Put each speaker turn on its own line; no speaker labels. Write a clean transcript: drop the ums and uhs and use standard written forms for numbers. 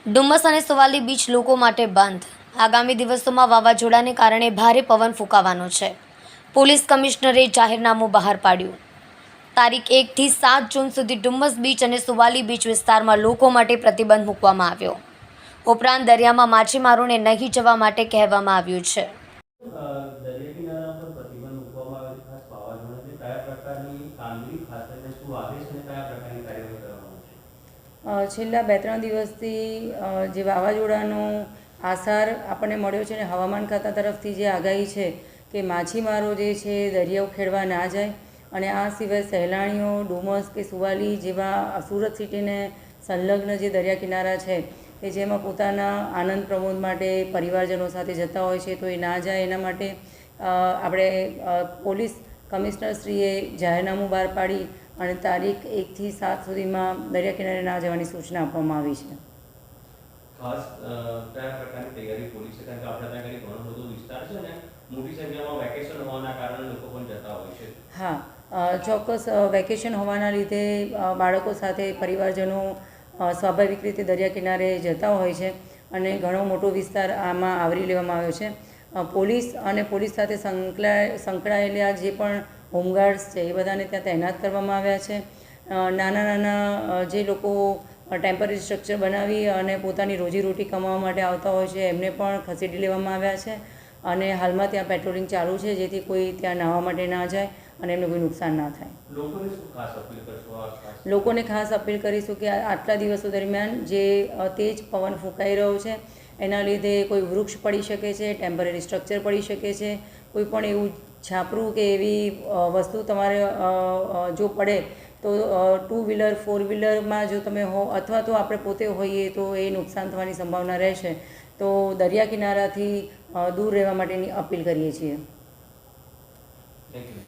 ડુમ્મસ અને સુવાલી બીચ લોકો માટે બંધ. આગામી દિવસોમાં વાવાઝોડાને કારણે ભારે પવન ફૂંકાવાનો છે. પોલીસ કમિશનરે જાહેરનામું બહાર પાડ્યું. તારીખ 1 થી 7 જૂન સુધી ડુમ્મસ બીચ અને સુવાલી બીચ વિસ્તારમાં લોકો માટે પ્રતિબંધ મૂકવામાં આવ્યો. ઉપરાંત દરિયામાં માછીમારોને નહીં જવા માટે કહેવામાં આવ્યું છે.
છેલ્લા 2-3 દિવસથી જે વાવાઝોડાનો આસાર આપણને મળ્યો છે ને હવામાન ખાતા તરફથી જે આગાહી છે કે માછીમારો જે છે દરિયો ખેડવા ના જાય, અને આ સિવાય સહેલાણીઓ ડુમસ કે સુવાલી જેવા સુરત સિટીને સંલગ્ન જે દરિયા કિનારા છે કે જેમાં પોતાના આનંદ પ્રમોદ માટે પરિવારજનો સાથે જતા હોય છે, તો એ ના જાય એના માટે આપણે પોલીસ કમિશનરશ્રીએ જાહેરનામું બહાર પાડી અને તારીખ 1 થી 7 સુધીમાં દરિયા કિનારે ના જવાની સૂચના આપવામાં આવી છે.
ખાસ કયા પ્રકારની તૈયારી પોલીસે, કારણ કે આપણે ત્યાં ઘણો બધો વિસ્તાર છે ને, મોટી સંખ્યામાં વેકેશન હોવાના કારણે લોકો પણ જતા હોય છે.
હા, ચોક્કસ વેકેશન હોવાના લીધે બાળકો સાથે પરિવારજનો સ્વાભાવિક રીતે દરિયા કિનારે જતા હોય છે અને ઘણો મોટો વિસ્તાર આમાં આવરી લેવામાં આવ્યો છે. પોલીસ અને પોલીસ સાથે સંકળાયેલા જે પણ હોમગાર્ડ્સ છે એ બધાને ત્યાં તૈનાત કરવામાં આવ્યા છે. નાના નાના જે લોકો ટેમ્પરરી સ્ટ્રક્ચર બનાવી અને પોતાની રોજીરોટી કમાવા માટે આવતા હોય છે એમને પણ ખસેડી લેવામાં આવ્યા છે, અને હાલમાં ત્યાં પેટ્રોલિંગ ચાલુ છે જેથી કોઈ ત્યાં નાહવા માટે ના જાય અને એમને કોઈ નુકસાન ના થાય. લોકોને ખાસ અપીલ કરીશું કે આટલા દિવસો દરમિયાન જે તેજ પવન ફૂંકાઈ રહ્યો છે એના લીધે કોઈ વૃક્ષ પડી શકે છે, ટેમ્પરરી સ્ટ્રક્ચર પડી શકે છે, કોઈ પણ એવું છાપરું કે એવી વસ્તુ તમારે જો પડે તો 2 વ્હીલર 4 વ્હીલરમાં જો તમે હો અથવા તો આપણે પોતે હોઈએ તો એ નુકસાન થવાની સંભાવના રહેશે. તો દરિયા કિનારાથી દૂર રહેવા માટેની અપીલ કરીએ છીએ.